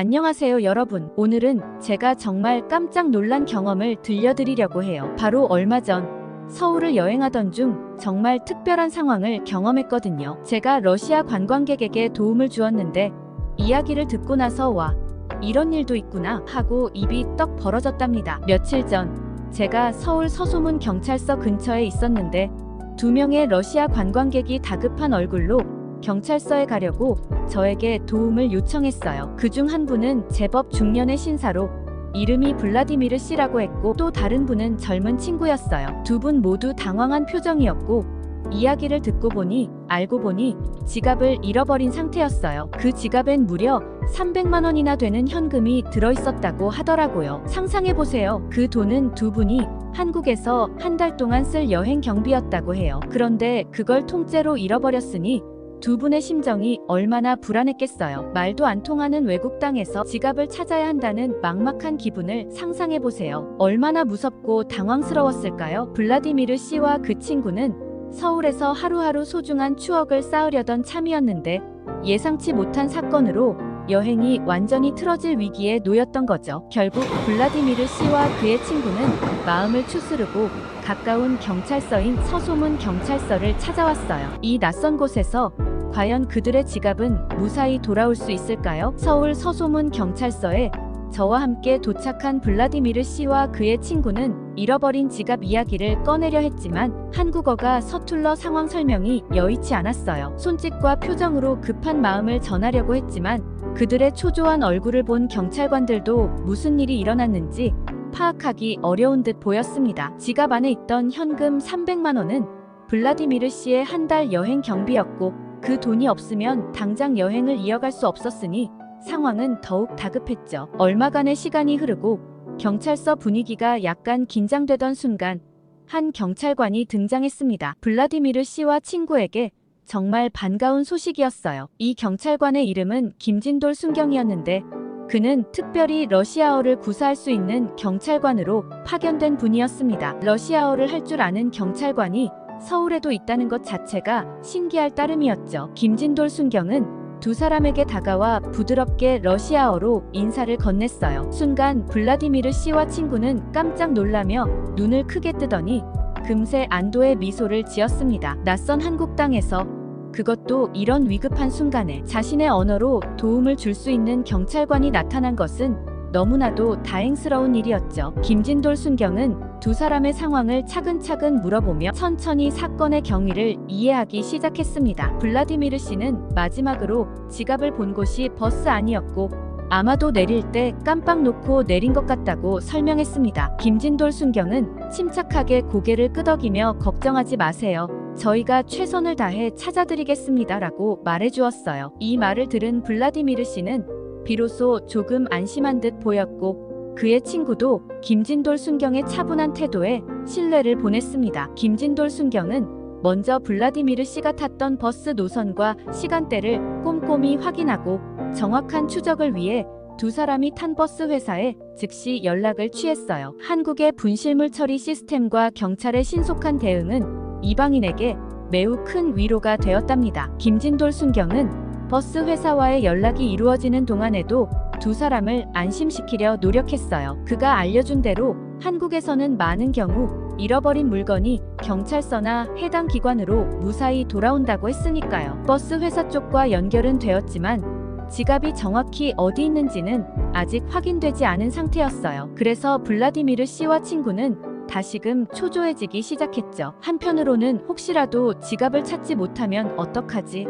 안녕하세요 여러분. 오늘은 제가 정말 깜짝 놀란 경험을 들려드리려고 해요. 바로 얼마 전 서울을 여행하던 중 정말 특별한 상황을 경험했거든요. 제가 러시아 관광객에게 도움을 주었는데 이야기를 듣고 나서 와, 이런 일도 있구나 하고 입이 떡 벌어졌답니다. 며칠 전 제가 서울 서소문 경찰서 근처에 있었는데 2명의 러시아 관광객이 다급한 얼굴로 경찰서에 가려고 저에게 도움을 요청했어요. 그중 한 분은 제법 중년의 신사로 이름이 블라디미르 씨라고 했고, 또 다른 분은 젊은 친구였어요. 두 분 모두 당황한 표정이었고, 이야기를 듣고 보니 알고 보니 지갑을 잃어버린 상태였어요. 그 지갑엔 무려 300만 원이나 되는 현금이 들어있었다고 하더라고요. 상상해보세요. 그 돈은 두 분이 한국에서 한 달 동안 쓸 여행 경비였다고 해요. 그런데 그걸 통째로 잃어버렸으니 두 분의 심정이 얼마나 불안했겠어요. 말도 안 통하는 외국 땅에서 지갑을 찾아야 한다는 막막한 기분을 상상해보세요. 얼마나 무섭고 당황스러웠을까요? 블라디미르 씨와 그 친구는 서울에서 하루하루 소중한 추억을 쌓으려던 참이었는데 예상치 못한 사건으로 여행이 완전히 틀어질 위기에 놓였던 거죠. 결국 블라디미르 씨와 그의 친구는 마음을 추스르고 가까운 경찰서인 서소문 경찰서를 찾아왔어요. 이 낯선 곳에서 과연 그들의 지갑은 무사히 돌아올 수 있을까요? 서울 서소문 경찰서에 저와 함께 도착한 블라디미르 씨와 그의 친구는 잃어버린 지갑 이야기를 꺼내려 했지만 한국어가 서툴러 상황 설명이 여의치 않았어요. 손짓과 표정으로 급한 마음을 전하려고 했지만 그들의 초조한 얼굴을 본 경찰관들도 무슨 일이 일어났는지 파악하기 어려운 듯 보였습니다. 지갑 안에 있던 현금 300만 원은 블라디미르 씨의 한 달 여행 경비였고, 그 돈이 없으면 당장 여행을 이어갈 수 없었으니 상황은 더욱 다급했죠. 얼마간의 시간이 흐르고 경찰서 분위기가 약간 긴장되던 순간 한 경찰관이 등장했습니다. 블라디미르 씨와 친구에게 정말 반가운 소식이었어요. 이 경찰관의 이름은 김진돌 순경이었는데 그는 특별히 러시아어를 구사할 수 있는 경찰관으로 파견된 분이었습니다. 러시아어를 할 줄 아는 경찰관이 서울에도 있다는 것 자체가 신기할 따름이었죠. 김진돌 순경은 두 사람에게 다가와 부드럽게 러시아어로 인사를 건넸어요. 순간 블라디미르 씨와 친구는 깜짝 놀라며 눈을 크게 뜨더니 금세 안도의 미소를 지었습니다. 낯선 한국 땅에서, 그것도 이런 위급한 순간에 자신의 언어로 도움을 줄 수 있는 경찰관이 나타난 것은 너무나도 다행스러운 일이었죠. 김진돌 순경은 두 사람의 상황을 차근차근 물어보며 천천히 사건의 경위를 이해하기 시작했습니다. 블라디미르 씨는 마지막으로 지갑을 본 곳이 버스 안이었고 아마도 내릴 때 깜빡 놓고 내린 것 같다고 설명했습니다. 김진돌 순경은 침착하게 고개를 끄덕이며 걱정하지 마세요. 저희가 최선을 다해 찾아드리겠습니다 라고 말해주었어요. 이 말을 들은 블라디미르 씨는 비로소 조금 안심한 듯 보였고 그의 친구도 김진돌 순경의 차분한 태도에 신뢰를 보냈습니다. 김진돌 순경은 먼저 블라디미르 씨가 탔던 버스 노선과 시간대를 꼼꼼히 확인하고 정확한 추적을 위해 두 사람이 탄 버스 회사에 즉시 연락을 취했어요. 한국의 분실물 처리 시스템과 경찰의 신속한 대응은 이방인에게 매우 큰 위로가 되었답니다. 김진돌 순경은 버스 회사와의 연락이 이루어지는 동안에도 두 사람을 안심시키려 노력했어요. 그가 알려준 대로 한국에서는 많은 경우 잃어버린 물건이 경찰서나 해당 기관으로 무사히 돌아온다고 했으니까요. 버스 회사 쪽과 연결은 되었지만 지갑이 정확히 어디 있는지는 아직 확인되지 않은 상태였어요. 그래서 블라디미르 씨와 친구는 다시금 초조해지기 시작했죠. 한편으로는 혹시라도 지갑을 찾지 못하면 어떡하지?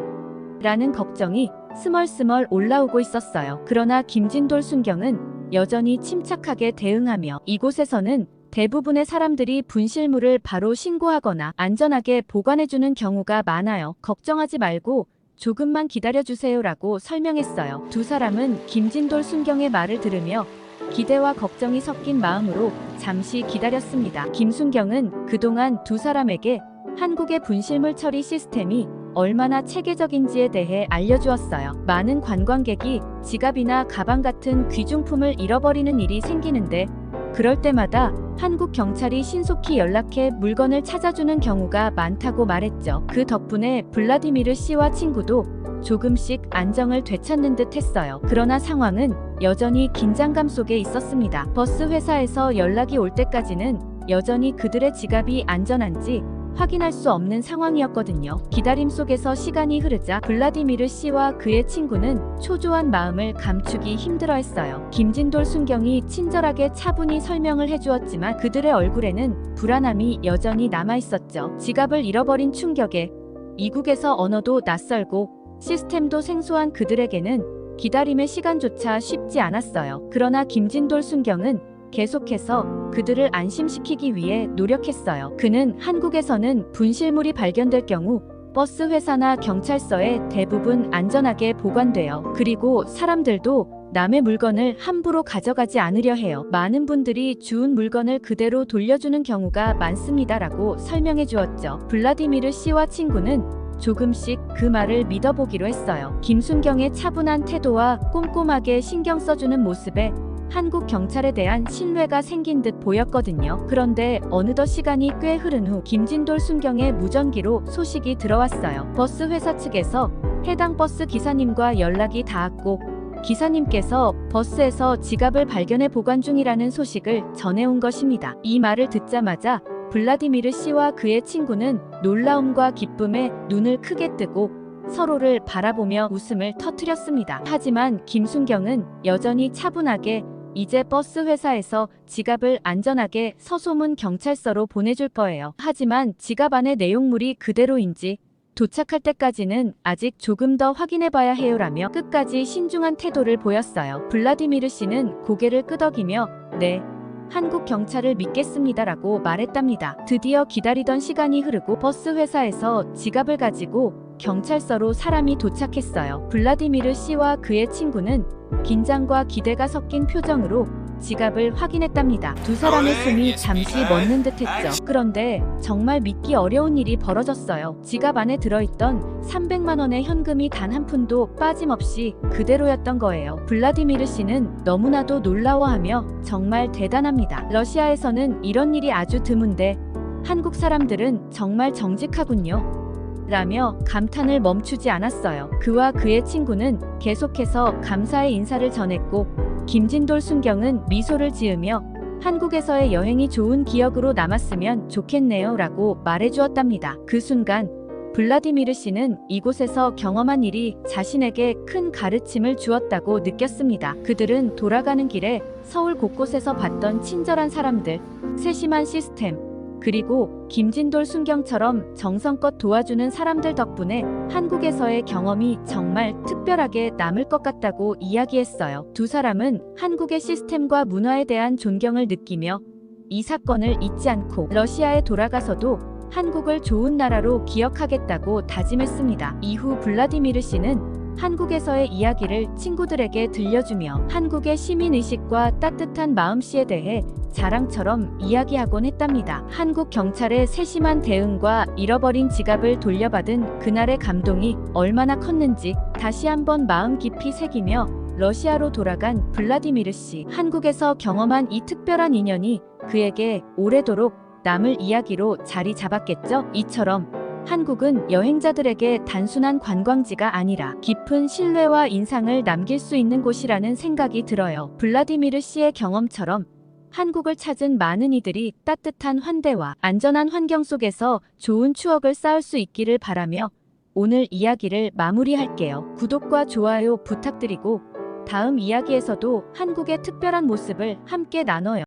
라는 걱정이 스멀스멀 올라오고 있었어요. 그러나 김진돌 순경은 여전히 침착하게 대응하며 이곳에서는 대부분의 사람들이 분실물을 바로 신고하거나 안전하게 보관해주는 경우가 많아요. 걱정하지 말고 조금만 기다려주세요 라고 설명했어요. 두 사람은 김진돌 순경의 말을 들으며 기대와 걱정이 섞인 마음으로 잠시 기다렸습니다. 김순경은 그동안 두 사람에게 한국의 분실물 처리 시스템이 얼마나 체계적인지에 대해 알려주었어요. 많은 관광객이 지갑이나 가방 같은 귀중품을 잃어버리는 일이 생기는데 그럴 때마다 한국 경찰이 신속히 연락해 물건을 찾아주는 경우가 많다고 말했죠. 그 덕분에 블라디미르 씨와 친구도 조금씩 안정을 되찾는 듯 했어요. 그러나 상황은 여전히 긴장감 속에 있었습니다. 버스 회사에서 연락이 올 때까지는 여전히 그들의 지갑이 안전한지 확인할 수 없는 상황이었거든요. 기다림 속에서 시간이 흐르자 블라디미르 씨와 그의 친구는 초조한 마음을 감추기 힘들어했어요. 김진돌 순경이 친절하게 차분히 설명을 해주었지만 그들의 얼굴에는 불안함이 여전히 남아있었죠. 지갑을 잃어버린 충격에 이국에서 언어도 낯설고 시스템도 생소한 그들에게는 기다림의 시간조차 쉽지 않았어요. 그러나 김진돌 순경은 계속해서 그들을 안심시키기 위해 노력했어요. 그는 한국에서는 분실물이 발견될 경우 버스 회사나 경찰서에 대부분 안전하게 보관돼요. 그리고 사람들도 남의 물건을 함부로 가져가지 않으려 해요. 많은 분들이 주운 물건을 그대로 돌려주는 경우가 많습니다라고 설명해 주었죠. 블라디미르 씨와 친구는 조금씩 그 말을 믿어보기로 했어요. 김순경의 차분한 태도와 꼼꼼하게 신경 써주는 모습에 한국 경찰에 대한 신뢰가 생긴 듯 보였거든요. 그런데 어느덧 시간이 꽤 흐른 후 김진돌 순경의 무전기로 소식이 들어왔어요. 버스 회사 측에서 해당 버스 기사님과 연락이 닿았고 기사님께서 버스에서 지갑을 발견해 보관 중이라는 소식을 전해온 것입니다. 이 말을 듣자마자 블라디미르 씨와 그의 친구는 놀라움과 기쁨에 눈을 크게 뜨고 서로를 바라보며 웃음을 터뜨렸습니다. 하지만 김순경은 여전히 차분하게 이제 버스 회사에서 지갑을 안전하게 서소문 경찰서로 보내줄 거예요. 하지만 지갑 안의 내용물이 그대로인지 도착할 때까지는 아직 조금 더 확인해봐야 해요라며 끝까지 신중한 태도를 보였어요. 블라디미르 씨는 고개를 끄덕이며 네, 한국 경찰을 믿겠습니다라고 말했답니다. 드디어 기다리던 시간이 흐르고 버스 회사에서 지갑을 가지고 경찰서로 사람이 도착했어요. 블라디미르 씨와 그의 친구는 긴장과 기대가 섞인 표정으로 지갑을 확인했답니다. 두 사람의 숨이 잠시 멎는 듯했죠. 그런데 정말 믿기 어려운 일이 벌어졌어요. 지갑 안에 들어있던 300만 원의 현금이 단 한 푼도 빠짐없이 그대로였던 거예요. 블라디미르 씨는 너무나도 놀라워하며 정말 대단합니다. 러시아에서는 이런 일이 아주 드문데 한국 사람들은 정말 정직하군요. 라며 감탄을 멈추지 않았어요. 그와 그의 친구는 계속해서 감사의 인사를 전했고 김진돌 순경은 미소를 지으며 한국에서의 여행이 좋은 기억으로 남았으면 좋겠네요 라고 말해주었답니다. 그 순간 블라디미르 씨는 이곳에서 경험한 일이 자신에게 큰 가르침을 주었다고 느꼈습니다. 그들은 돌아가는 길에 서울 곳곳에서 봤던 친절한 사람들, 세심한 시스템, 그리고 김진돌 순경처럼 정성껏 도와주는 사람들 덕분에 한국에서의 경험이 정말 특별하게 남을 것 같다고 이야기했어요. 두 사람은 한국의 시스템과 문화에 대한 존경을 느끼며 이 사건을 잊지 않고 러시아에 돌아가서도 한국을 좋은 나라로 기억하겠다고 다짐했습니다. 이후 블라디미르 씨는 한국에서의 이야기를 친구들에게 들려주며 한국의 시민의식과 따뜻한 마음씨에 대해 자랑처럼 이야기하곤 했답니다. 한국 경찰의 세심한 대응과 잃어버린 지갑을 돌려받은 그날의 감동이 얼마나 컸는지 다시 한번 마음 깊이 새기며 러시아로 돌아간 블라디미르 씨. 한국에서 경험한 이 특별한 인연이 그에게 오래도록 남을 이야기로 자리 잡았겠죠? 이처럼 한국은 여행자들에게 단순한 관광지가 아니라 깊은 신뢰와 인상을 남길 수 있는 곳이라는 생각이 들어요. 블라디미르 씨의 경험처럼 한국을 찾은 많은 이들이 따뜻한 환대와 안전한 환경 속에서 좋은 추억을 쌓을 수 있기를 바라며 오늘 이야기를 마무리할게요. 구독과 좋아요 부탁드리고 다음 이야기에서도 한국의 특별한 모습을 함께 나눠요.